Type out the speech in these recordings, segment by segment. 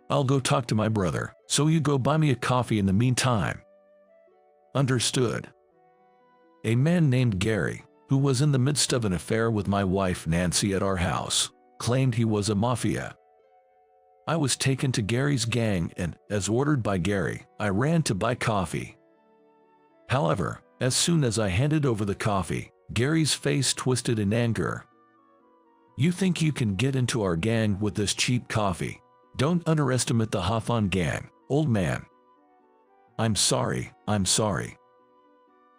I'll go talk to my brother, so you go buy me a coffee in the meantime." Understood. A man named Gary, who was in the midst of an affair with my wife Nancy at our house, claimed he was a mafia. I was taken to Gary's gang and, as ordered by Gary, I ran to buy coffee. However, as soon as I handed over the coffee, Gary's face twisted in anger. "You think you can get into our gang with this cheap coffee? Don't underestimate the Hawthorne gang, old man." I'm sorry.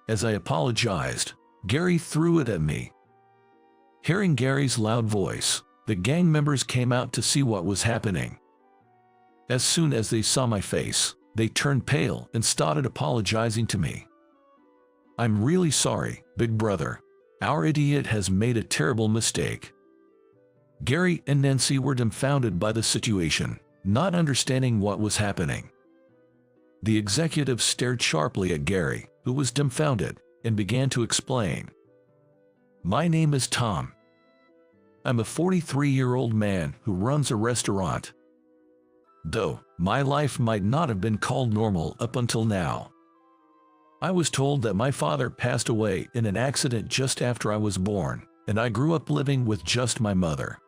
As I apologized, Gary threw it at me. Hearing Gary's loud voice, the gang members came out to see what was happening. As soon as they saw my face, they turned pale and started apologizing to me. "I'm really sorry, big brother. Our idiot has made a terrible mistake." Gary and Nancy were dumbfounded by the situation, not understanding what was happening. The executive stared sharply at Gary, who was dumbfounded, and began to explain. "My name is Tom. I'm a 43-year-old man who runs a restaurant. Though my life might not have been called normal up until now. I was told that my father passed away in an accident just after I was born, and I grew up living with just my mother.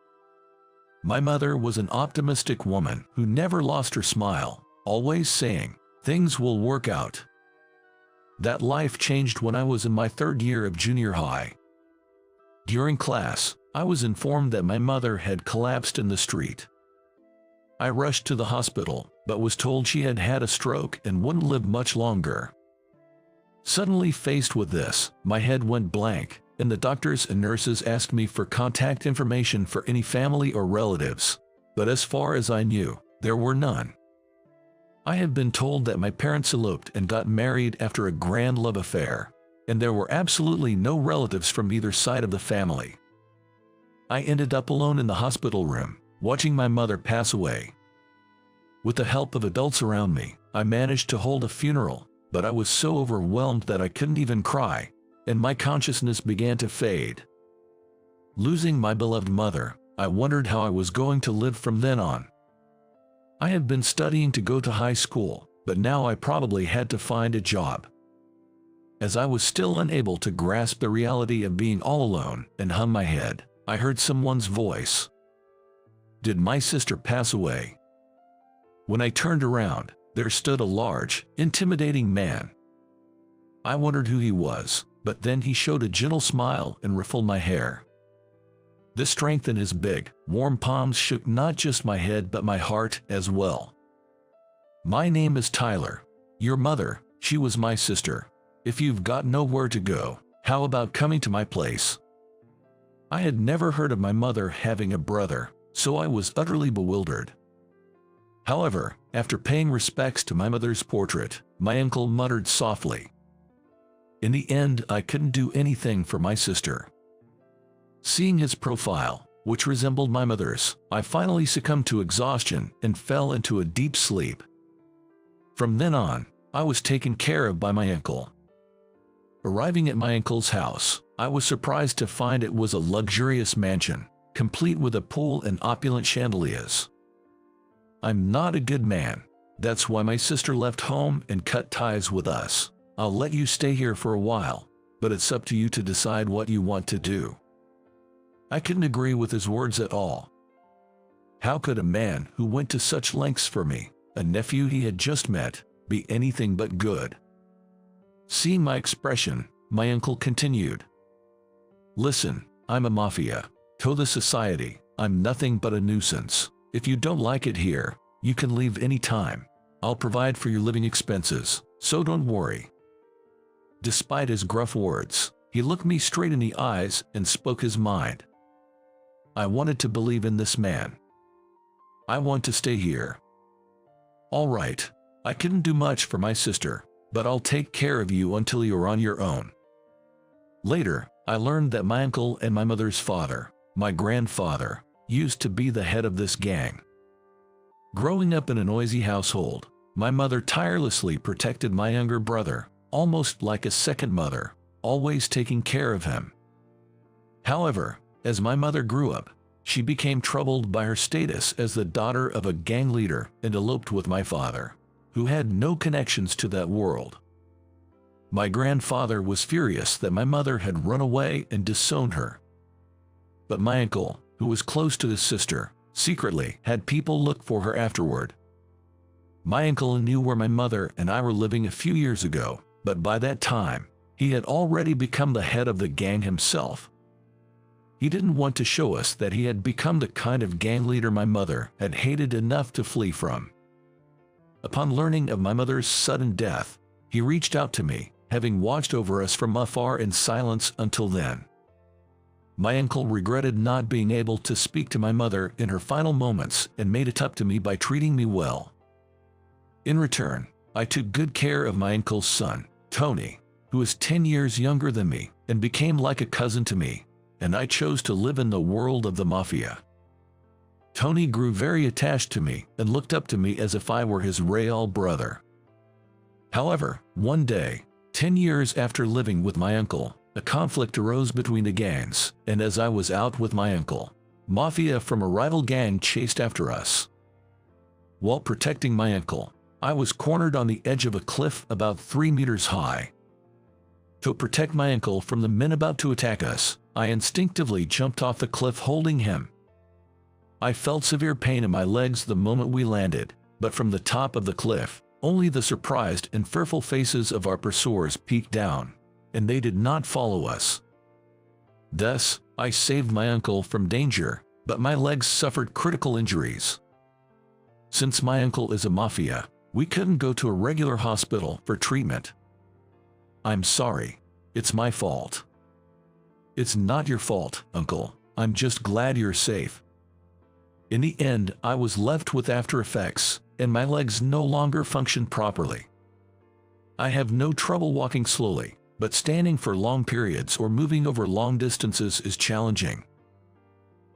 My mother was an optimistic woman who never lost her smile, always saying, 'Things will work out.' That life changed when I was in my 3rd year of junior high. During class, I was informed that my mother had collapsed in the street. I rushed to the hospital, but was told she had had a stroke and wouldn't live much longer. Suddenly faced with this, my head went blank, and the doctors and nurses asked me for contact information for any family or relatives, but as far as I knew, there were none. I had been told that my parents eloped and got married after a grand love affair, and there were absolutely no relatives from either side of the family. I ended up alone in the hospital room, watching my mother pass away. With the help of adults around me, I managed to hold a funeral, but I was so overwhelmed that I couldn't even cry, and my consciousness began to fade. Losing my beloved mother, I wondered how I was going to live from then on. I had been studying to go to high school, but now I probably had to find a job. As I was still unable to grasp the reality of being all alone and hung my head, I heard someone's voice. Did my sister pass away? When I turned around, there stood a large, intimidating man. I wondered who he was, but then he showed a gentle smile and ruffled my hair. The strength in his big, warm palms shook not just my head but my heart as well. "My name is Tyler. Your mother, she was my sister. If you've got nowhere to go, how about coming to my place?" I had never heard of my mother having a brother, so I was utterly bewildered. However, after paying respects to my mother's portrait, my uncle muttered softly. In the end, I couldn't do anything for my sister. Seeing his profile, which resembled my mother's, I finally succumbed to exhaustion and fell into a deep sleep. From then on, I was taken care of by my uncle. Arriving at my uncle's house, I was surprised to find it was a luxurious mansion, complete with a pool and opulent chandeliers. I'm not a good man. That's why my sister left home and cut ties with us. I'll let you stay here for a while, but it's up to you to decide what you want to do. I couldn't agree with his words at all. How could a man who went to such lengths for me, a nephew he had just met, be anything but good? Seeing my expression, my uncle continued. Listen, I'm a mafia. To the society, I'm nothing but a nuisance. If you don't like it here, you can leave any time. I'll provide for your living expenses, so don't worry. Despite his gruff words, he looked me straight in the eyes and spoke his mind. I wanted to believe in this man. I want to stay here. All right, I couldn't do much for my sister, but I'll take care of you until you're on your own. Later, I learned that my uncle and my mother's father, my grandfather, used to be the head of this gang. Growing up in a noisy household, my mother tirelessly protected my younger brother, almost like a second mother, always taking care of him. However, as my mother grew up, she became troubled by her status as the daughter of a gang leader and eloped with my father, who had no connections to that world. My grandfather was furious that my mother had run away and disowned her. But my uncle, who was close to his sister, secretly had people look for her afterward. My uncle knew where my mother and I were living a few years ago, but by that time, he had already become the head of the gang himself. He didn't want to show us that he had become the kind of gang leader my mother had hated enough to flee from. Upon learning of my mother's sudden death, he reached out to me, having watched over us from afar in silence until then. My uncle regretted not being able to speak to my mother in her final moments and made it up to me by treating me well. In return, I took good care of my uncle's son, Tony, who is 10 years younger than me and became like a cousin to me, and I chose to live in the world of the mafia. Tony grew very attached to me and looked up to me as if I were his real brother. However, one day, 10 years after living with my uncle, a conflict arose between the gangs, and as I was out with my uncle, mafia from a rival gang chased after us. While protecting my uncle, I was cornered on the edge of a cliff about 3 meters high. To protect my uncle from the men about to attack us, I instinctively jumped off the cliff holding him. I felt severe pain in my legs the moment we landed, but from the top of the cliff, only the surprised and fearful faces of our pursuers peeked down, and they did not follow us. Thus, I saved my uncle from danger, but my legs suffered critical injuries. Since my uncle is a mafia, we couldn't go to a regular hospital for treatment. I'm sorry. It's my fault. It's not your fault, Uncle. I'm just glad you're safe. In the end, I was left with after effects, and my legs no longer function properly. I have no trouble walking slowly, but standing for long periods or moving over long distances is challenging.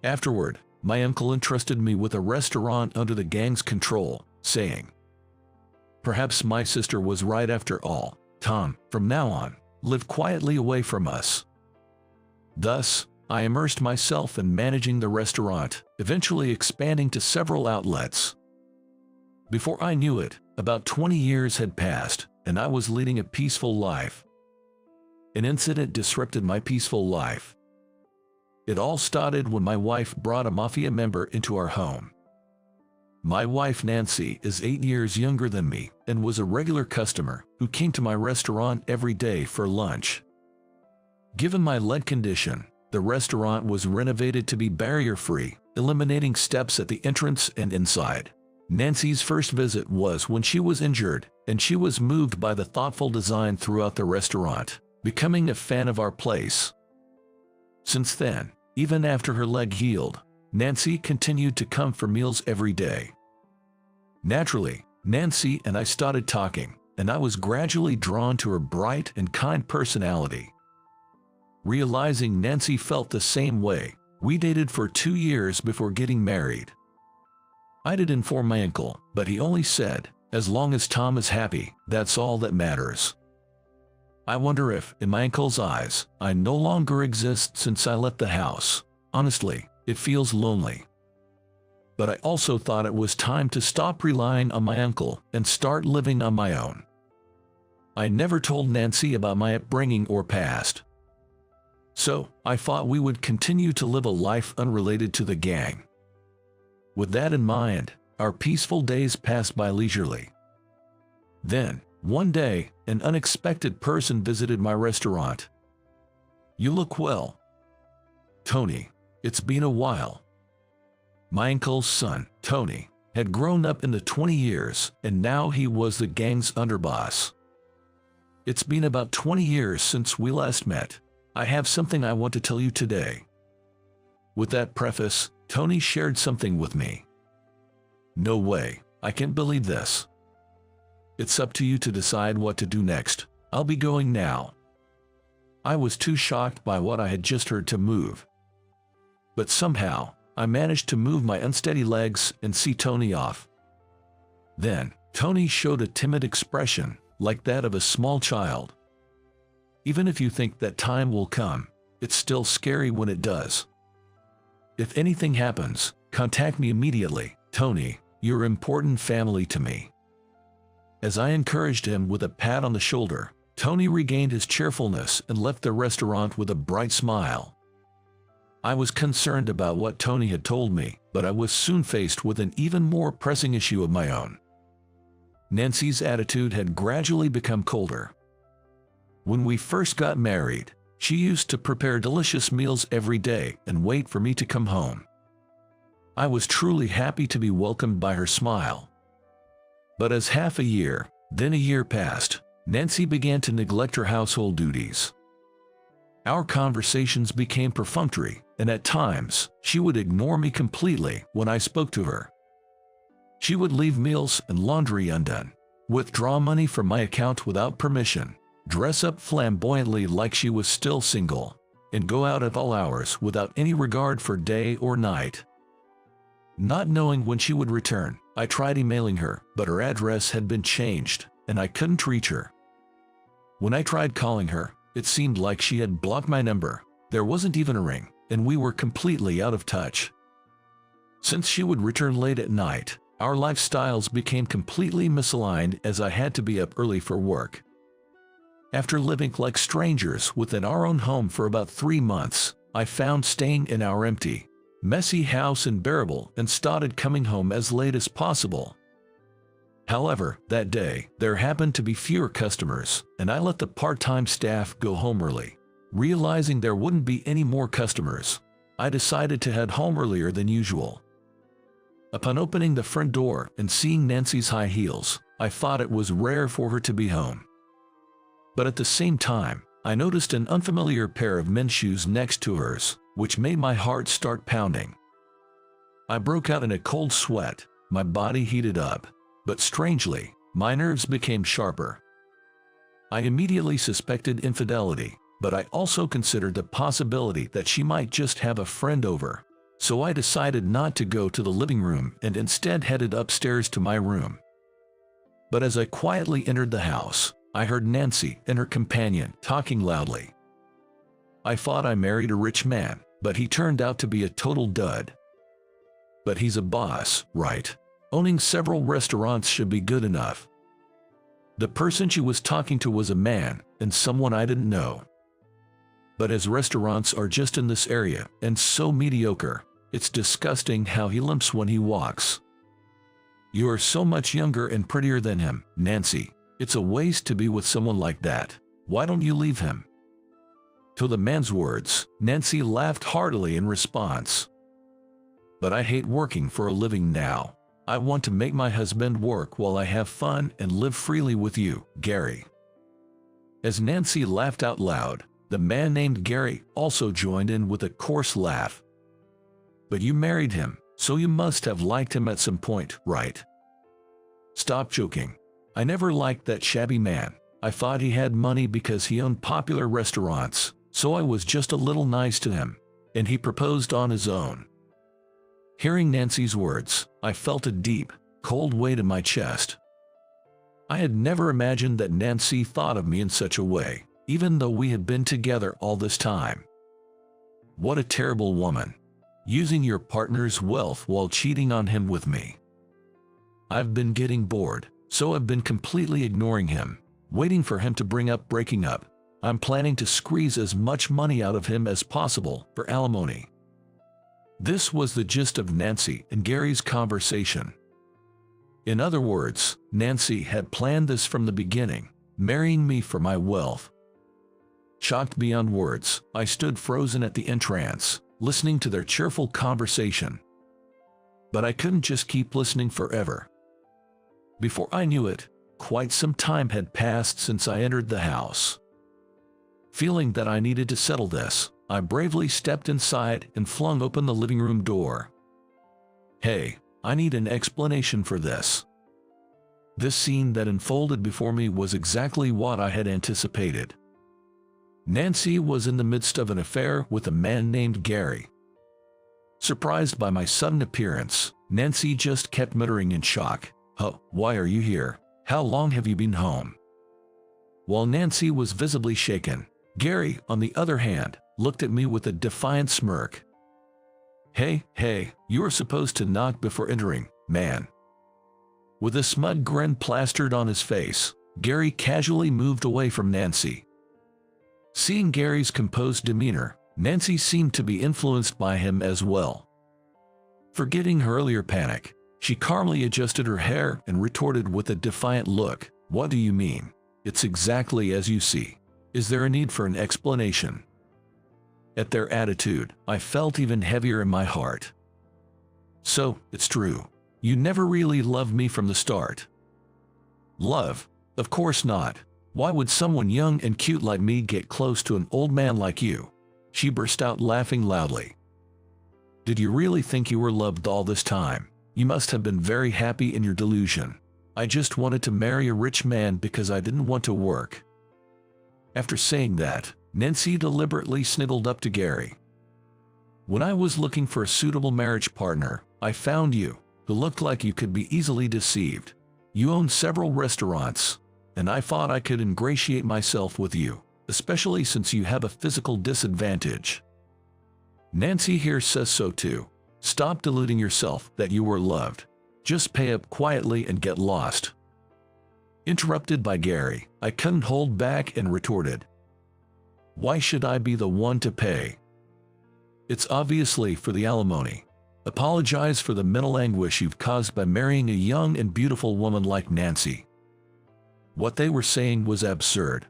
Afterward, my uncle entrusted me with a restaurant under the gang's control, saying, "Perhaps my sister was right after all. Tom, from now on, live quietly away from us." Thus, I immersed myself in managing the restaurant, eventually expanding to several outlets. Before I knew it, about 20 years had passed, and I was leading a peaceful life. An incident disrupted my peaceful life. It all started when my wife brought a mafia member into our home. My wife Nancy is 8 years younger than me and was a regular customer who came to my restaurant every day for lunch. Given my leg condition, the restaurant was renovated to be barrier-free, eliminating steps at the entrance and inside. Nancy's first visit was when she was injured, and she was moved by the thoughtful design throughout the restaurant, becoming a fan of our place. Since then, even after her leg healed, Nancy continued to come for meals every day. Naturally, Nancy and I started talking, and I was gradually drawn to her bright and kind personality. Realizing Nancy felt the same way, we dated for 2 years before getting married. I did inform my uncle, but he only said, "As long as Tom is happy, that's all that matters." I wonder if, in my uncle's eyes, I no longer exist since I left the house. Honestly, it feels lonely. But I also thought it was time to stop relying on my uncle and start living on my own. I never told Nancy about my upbringing or past. So, I thought we would continue to live a life unrelated to the gang. With that in mind, our peaceful days passed by leisurely. Then, one day, an unexpected person visited my restaurant. "You look well, Tony. It's been a while." My uncle's son, Tony, had grown up in the 20 years, and now he was the gang's underboss. "It's been about 20 years since we last met. I have something I want to tell you today." With that preface, Tony shared something with me. "No way, I can't believe this." "It's up to you to decide what to do next. I'll be going now." I was too shocked by what I had just heard to move. But somehow, I managed to move my unsteady legs and see Tony off. Then, Tony showed a timid expression, like that of a small child. Even if you think that time will come, it's still scary when it does. If anything happens, contact me immediately. Tony, you're important family to me." As I encouraged him with a pat on the shoulder, Tony regained his cheerfulness and left the restaurant with a bright smile. I was concerned about what Tony had told me, but I was soon faced with an even more pressing issue of my own. Nancy's attitude had gradually become colder. When we first got married, she used to prepare delicious meals every day and wait for me to come home. I was truly happy to be welcomed by her smile. But as half a year, then a year passed, Nancy began to neglect her household duties. Our conversations became perfunctory, and at times, she would ignore me completely when I spoke to her. She would leave meals and laundry undone, withdraw money from my account without permission, dress up flamboyantly like she was still single, and go out at all hours without any regard for day or night. Not knowing when she would return, I tried emailing her, but her address had been changed, and I couldn't reach her. When I tried calling her, it seemed like she had blocked my number. There wasn't even a ring, and we were completely out of touch. Since she would return late at night, our lifestyles became completely misaligned as I had to be up early for work. After living like strangers within our own home for about 3 months, I found staying in our empty, messy house unbearable and started coming home as late as possible. However, that day, there happened to be fewer customers, and I let the part-time staff go home early. Realizing there wouldn't be any more customers, I decided to head home earlier than usual. Upon opening the front door and seeing Nancy's high heels, I thought it was rare for her to be home. But at the same time, I noticed an unfamiliar pair of men's shoes next to hers, which made my heart start pounding. I broke out in a cold sweat, my body heated up, but strangely, my nerves became sharper. I immediately suspected infidelity, but I also considered the possibility that she might just have a friend over, so I decided not to go to the living room and instead headed upstairs to my room. But as I quietly entered the house, I heard Nancy and her companion talking loudly. I thought I married a rich man, but he turned out to be a total dud. But he's a boss, right? Owning several restaurants should be good enough. The person she was talking to was a man, and someone I didn't know. But his restaurants are just in this area, and so mediocre, it's disgusting how he limps when he walks. You are so much younger and prettier than him, Nancy. It's a waste to be with someone like that. Why don't you leave him? To the man's words, Nancy laughed heartily in response. But I hate working for a living now. I want to make my husband work while I have fun and live freely with you, Gary. As Nancy laughed out loud, the man named Gary also joined in with a coarse laugh. But you married him, so you must have liked him at some point, right? Stop joking. I never liked that shabby man. I thought he had money because he owned popular restaurants, so I was just a little nice to him, and he proposed on his own. Hearing Nancy's words, I felt a deep, cold weight in my chest. I had never imagined that Nancy thought of me in such a way, even though we had been together all this time. What a terrible woman. Using your partner's wealth while cheating on him with me. I've been getting bored, so I've been completely ignoring him, waiting for him to bring up breaking up. I'm planning to squeeze as much money out of him as possible for alimony. This was the gist of Nancy and Gary's conversation. In other words, Nancy had planned this from the beginning, marrying me for my wealth. Shocked beyond words, I stood frozen at the entrance, listening to their cheerful conversation. But I couldn't just keep listening forever. Before I knew it, quite some time had passed since I entered the house. Feeling that I needed to settle this, I bravely stepped inside and flung open the living room door. Hey, I need an explanation for this. This scene that unfolded before me was exactly what I had anticipated. Nancy was in the midst of an affair with a man named Gary. Surprised by my sudden appearance, Nancy just kept muttering in shock, "Huh, why are you here? How long have you been home?" While Nancy was visibly shaken, Gary, on the other hand, looked at me with a defiant smirk. Hey, you are supposed to knock before entering, man." With a smug grin plastered on his face, Gary casually moved away from Nancy. Seeing Gary's composed demeanor, Nancy seemed to be influenced by him as well. Forgetting her earlier panic, she calmly adjusted her hair and retorted with a defiant look, "What do you mean? It's exactly as you see. Is there a need for an explanation?" At their attitude, I felt even heavier in my heart. "So, it's true. You never really loved me from the start." "Love? Of course not. Why would someone young and cute like me get close to an old man like you?" She burst out laughing loudly. "Did you really think you were loved all this time? You must have been very happy in your delusion. I just wanted to marry a rich man because I didn't want to work." After saying that, Nancy deliberately snuggled up to Gary. "When I was looking for a suitable marriage partner, I found you, who looked like you could be easily deceived. You own several restaurants, and I thought I could ingratiate myself with you, especially since you have a physical disadvantage. Nancy here says so too. Stop deluding yourself that you were loved. Just pay up quietly and get lost." Interrupted by Gary, I couldn't hold back and retorted, "Why should I be the one to pay? It's obviously for the alimony. Apologize for the mental anguish you've caused by marrying a young and beautiful woman like Nancy." What they were saying was absurd.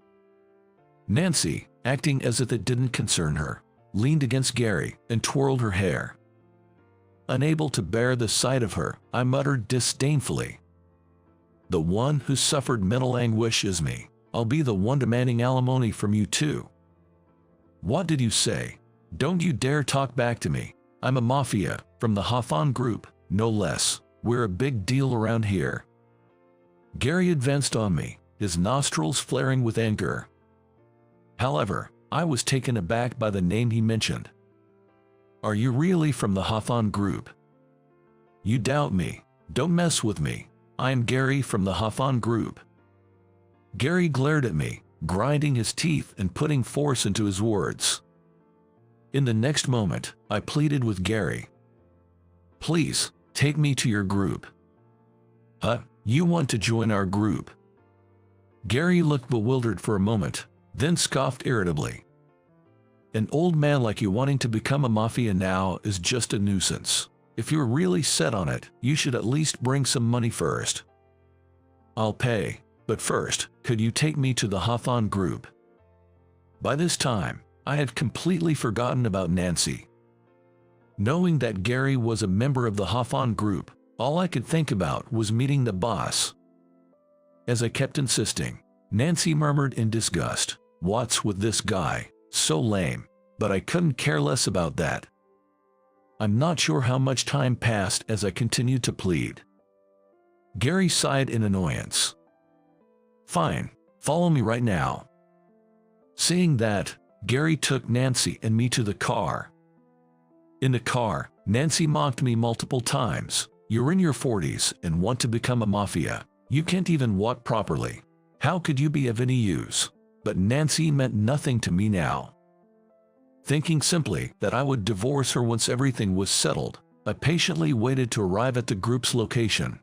Nancy, acting as if it didn't concern her, leaned against Gary and twirled her hair. Unable to bear the sight of her, I muttered disdainfully, "The one who suffered mental anguish is me. I'll be the one demanding alimony from you too." "What did you say? Don't you dare talk back to me. I'm a mafia, from the Hawthorne Group, no less. We're a big deal around here." Gary advanced on me, his nostrils flaring with anger. However, I was taken aback by the name he mentioned. "Are you really from the Hawthorne Group?" "You doubt me. Don't mess with me. I'm Gary from the Hawthorne Group." Gary glared at me, grinding his teeth and putting force into his words. In the next moment, I pleaded with Gary, "Please, take me to your group." "Huh? You want to join our group?" Gary looked bewildered for a moment, then scoffed irritably. "An old man like you wanting to become a mafia now is just a nuisance. If you're really set on it, you should at least bring some money first." "I'll pay, but first, could you take me to the Hawthorne Group?" By this time, I had completely forgotten about Nancy. Knowing that Gary was a member of the Hawthorne Group, all I could think about was meeting the boss. As I kept insisting, Nancy murmured in disgust, "What's with this guy? So lame." But I couldn't care less about that. I'm not sure how much time passed as I continued to plead. Gary sighed in annoyance. "Fine, follow me right now." Saying that, Gary took Nancy and me to the car. In the car, Nancy mocked me multiple times. "You're in your 40s and want to become a mafia. You can't even walk properly. How could you be of any use?" But Nancy meant nothing to me now. Thinking simply that I would divorce her once everything was settled, I patiently waited to arrive at the group's location.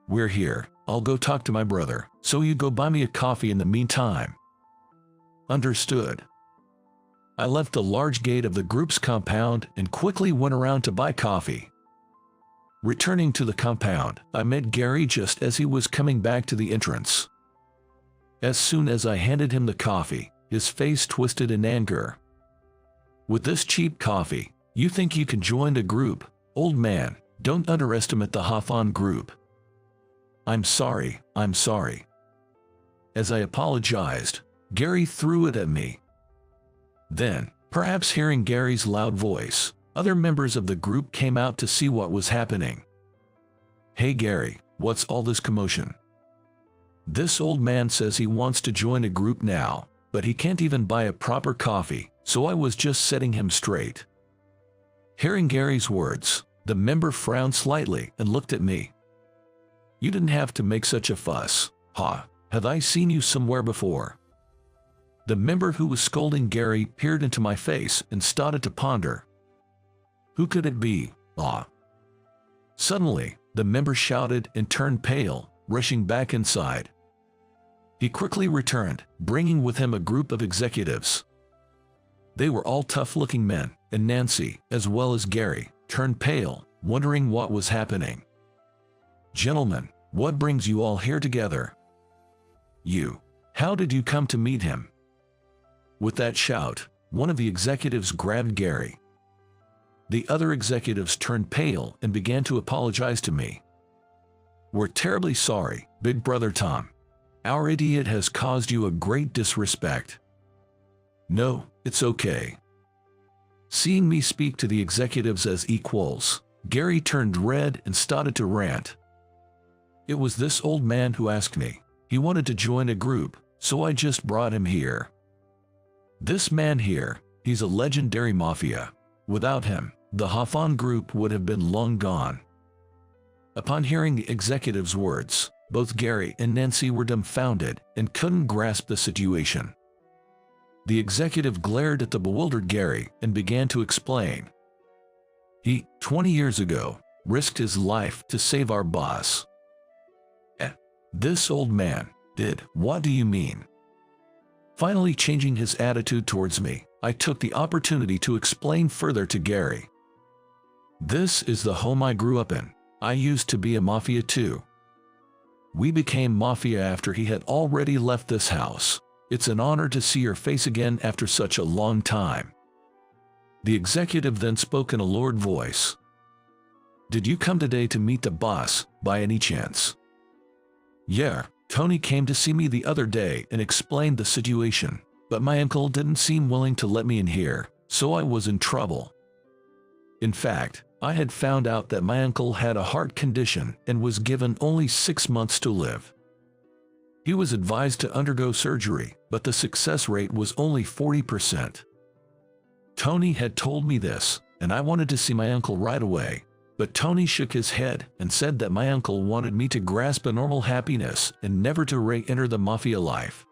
"We're here. I'll go talk to my brother, so you go buy me a coffee in the meantime." Understood. I left the large gate of the group's compound and quickly went around to buy coffee. Returning to the compound, I met Gary just as he was coming back to the entrance. As soon as I handed him the coffee, his face twisted in anger. "With this cheap coffee, you think you can join the group? Old man, don't underestimate the Hawthorne Group." I'm sorry. As I apologized, Gary threw it at me. Then, perhaps hearing Gary's loud voice, other members of the group came out to see what was happening. "Hey Gary, what's all this commotion? This old man says he wants to join a group now, but he can't even buy a proper coffee, so I was just setting him straight." Hearing Gary's words, the member frowned slightly and looked at me. "You didn't have to make such a fuss. Have I seen you somewhere before?" The member who was scolding Gary peered into my face and started to ponder. Who could it be? Ah. Suddenly, the member shouted and turned pale, rushing back inside. He quickly returned, bringing with him a group of executives. They were all tough-looking men, and Nancy, as well as Gary, turned pale, wondering what was happening. "Gentlemen, what brings you all here together? How did you come to meet him?" With that shout, one of the executives grabbed Gary. The other executives turned pale and began to apologize to me. "We're terribly sorry, Big Brother Tom. Our idiot has caused you a great disrespect." "No, it's okay." Seeing me speak to the executives as equals, Gary turned red and started to rant. "It was this old man who asked me. He wanted to join a group, so I just brought him here. This man here, he's a legendary mafia. Without him, the Hafan group would have been long gone." Upon hearing the executive's words, both Gary and Nancy were dumbfounded and couldn't grasp the situation. The executive glared at the bewildered Gary and began to explain. "He, 20 years ago, risked his life to save our boss." This old man did. What do you mean?" Finally changing his attitude towards me, I took the opportunity to explain further to Gary. "This is the home I grew up in. I used to be a mafia too. We became mafia after he had already left this house. It's an honor to see your face again after such a long time." The executive then spoke in a lowered voice. "Did you come today to meet the boss, by any chance?" "Yeah, Tony came to see me the other day and explained the situation, but my uncle didn't seem willing to let me in here, so I was in trouble. In fact, I had found out that my uncle had a heart condition and was given only 6 months to live. He was advised to undergo surgery, but the success rate was only 40%. Tony had told me this, and I wanted to see my uncle right away. But Tony shook his head and said that my uncle wanted me to grasp a normal happiness and never to re-enter the mafia life.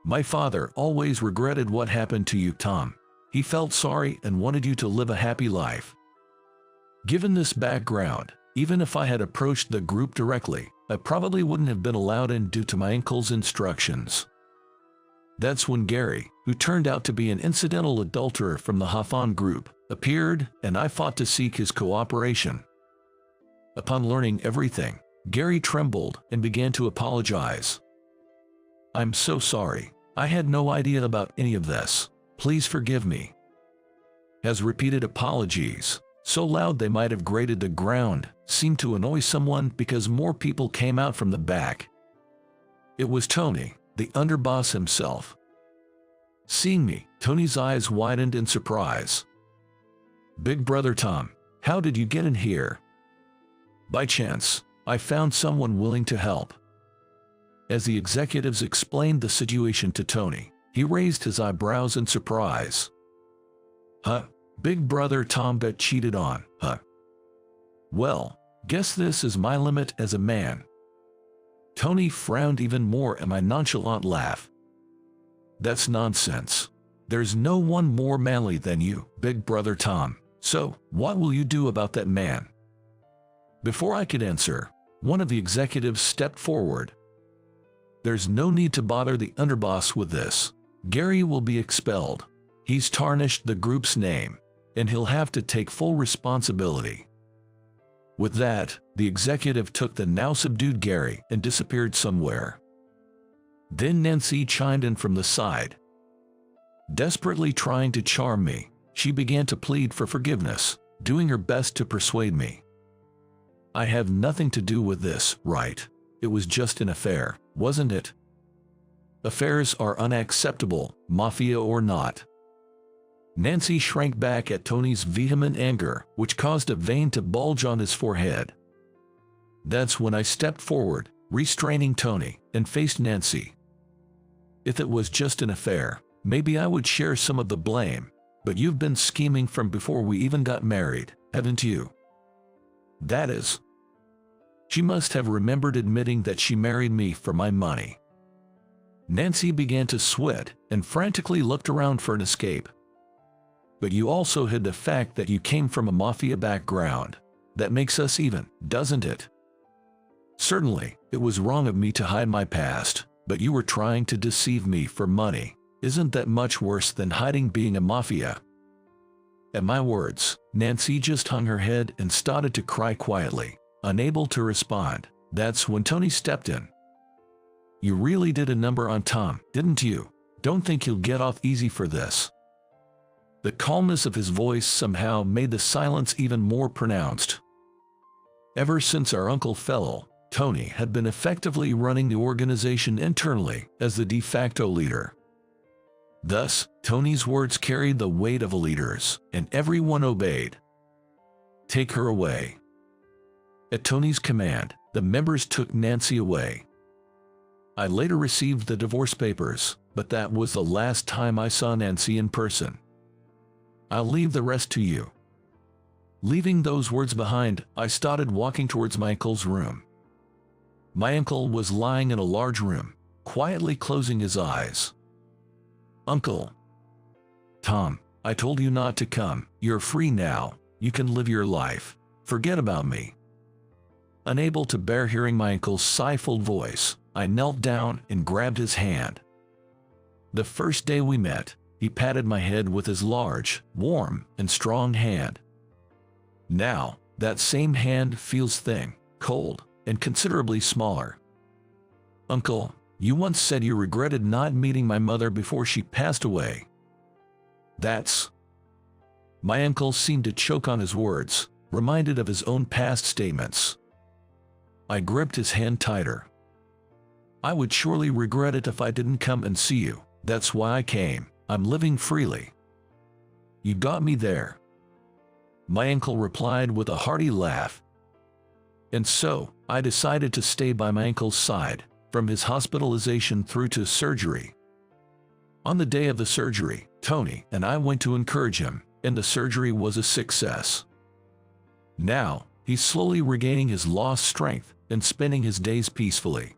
My father always regretted what happened to you, Tom. He felt sorry and wanted you to live a happy life." Given this background, even if I had approached the group directly, I probably wouldn't have been allowed in due to my uncle's instructions. That's when Gary, who turned out to be an incidental adulterer from the Hafan group, appeared, and I fought to seek his cooperation. Upon learning everything, Gary trembled and began to apologize. "I'm so sorry. I had no idea about any of this. Please forgive me." As repeated apologies, so loud they might have grated the ground, seemed to annoy someone because more people came out from the back. It was Tony, the underboss himself. Seeing me, Tony's eyes widened in surprise. "Big Brother Tom, how did you get in here?" "By chance, I found someone willing to help." As the executives explained the situation to Tony, he raised his eyebrows in surprise. "Huh? Big Brother Tom got cheated on, huh? Well, guess this is my limit as a man." Tony frowned even more at my nonchalant laugh. "That's nonsense. There's no one more manly than you, Big Brother Tom. So, what will you do about that man?" Before I could answer, one of the executives stepped forward. "There's no need to bother the underboss with this. Gary will be expelled. He's tarnished the group's name, and he'll have to take full responsibility." With that, the executive took the now subdued Gary and disappeared somewhere. Then Nancy chimed in from the side. Desperately trying to charm me, she began to plead for forgiveness, doing her best to persuade me. "I have nothing to do with this, right? It was just an affair, wasn't it? Affairs are unacceptable, mafia or not." Nancy shrank back at Tony's vehement anger, which caused a vein to bulge on his forehead. That's when I stepped forward, restraining Tony, and faced Nancy. "If it was just an affair, maybe I would share some of the blame, but you've been scheming from before we even got married, haven't you?" That is. She must have remembered admitting that she married me for my money. Nancy began to sweat and frantically looked around for an escape. But you also hid the fact that you came from a mafia background. That makes us even, doesn't it? Certainly, it was wrong of me to hide my past, but you were trying to deceive me for money. Isn't that much worse than hiding being a mafia? At my words, Nancy just hung her head and started to cry quietly, unable to respond. That's when Tony stepped in. You really did a number on Tom, didn't you? Don't think you'll get off easy for this. The calmness of his voice somehow made the silence even more pronounced. Ever since our uncle fell, Tony had been effectively running the organization internally as the de facto leader. Thus, Tony's words carried the weight of a leader's, and everyone obeyed. Take her away. At Tony's command, the members took Nancy away. I later received the divorce papers, but that was the last time I saw Nancy in person. I'll leave the rest to you. Leaving those words behind, I started walking towards my uncle's room. My uncle was lying in a large room, quietly closing his eyes. Uncle. Tom, I told you not to come. You're free now. You can live your life. Forget about me. Unable to bear hearing my uncle's stifled voice, I knelt down and grabbed his hand. The first day we met, he patted my head with his large, warm, and strong hand. Now, that same hand feels thin, cold, and considerably smaller. Uncle, you once said you regretted not meeting my mother before she passed away. That's... My uncle seemed to choke on his words, reminded of his own past statements. I gripped his hand tighter. I would surely regret it if I didn't come and see you. That's why I came. I'm living freely. You got me there. My uncle replied with a hearty laugh. And so, I decided to stay by my uncle's side, from his hospitalization through to surgery. On the day of the surgery, Tony and I went to encourage him, and the surgery was a success. Now, he's slowly regaining his lost strength and spending his days peacefully.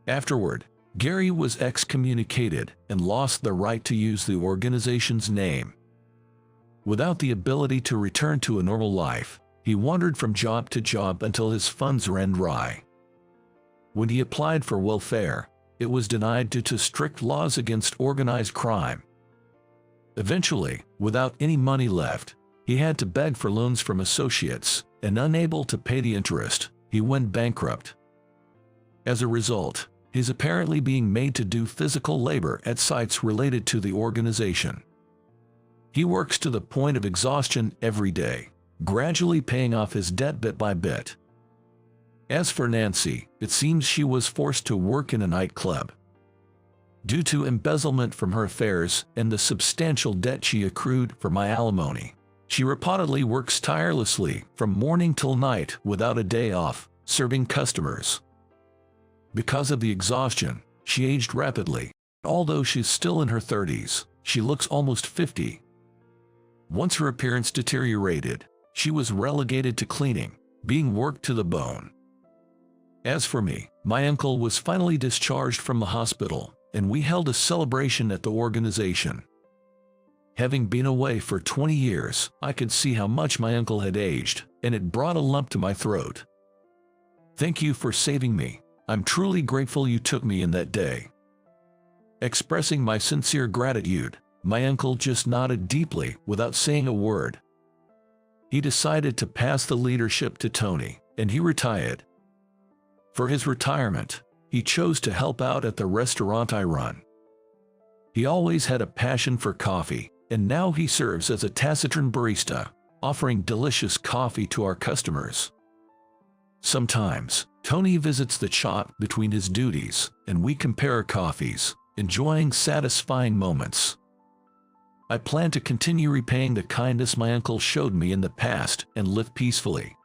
Afterward, Gary was excommunicated and lost the right to use the organization's name. Without the ability to return to a normal life, he wandered from job to job until his funds ran dry. When he applied for welfare, it was denied due to strict laws against organized crime. Eventually, without any money left, he had to beg for loans from associates, and unable to pay the interest, he went bankrupt. As a result, he's apparently being made to do physical labor at sites related to the organization. He works to the point of exhaustion every day, gradually paying off his debt bit by bit. As for Nancy, it seems she was forced to work in a nightclub. Due to embezzlement from her affairs and the substantial debt she accrued for my alimony, she reportedly works tirelessly from morning till night without a day off, serving customers. Because of the exhaustion, she aged rapidly. Although she's still in her 30s, she looks almost 50. Once her appearance deteriorated, she was relegated to cleaning, being worked to the bone. As for me, my uncle was finally discharged from the hospital, and we held a celebration at the organization. Having been away for 20 years, I could see how much my uncle had aged, and it brought a lump to my throat. Thank you for saving me. I'm truly grateful you took me in that day. Expressing my sincere gratitude, my uncle just nodded deeply without saying a word. He decided to pass the leadership to Tony, and he retired. For his retirement, he chose to help out at the restaurant I run. He always had a passion for coffee, and now he serves as a taciturn barista, offering delicious coffee to our customers. Sometimes, Tony visits the shop between his duties, and we compare coffees, enjoying satisfying moments. I plan to continue repaying the kindness my uncle showed me in the past and live peacefully.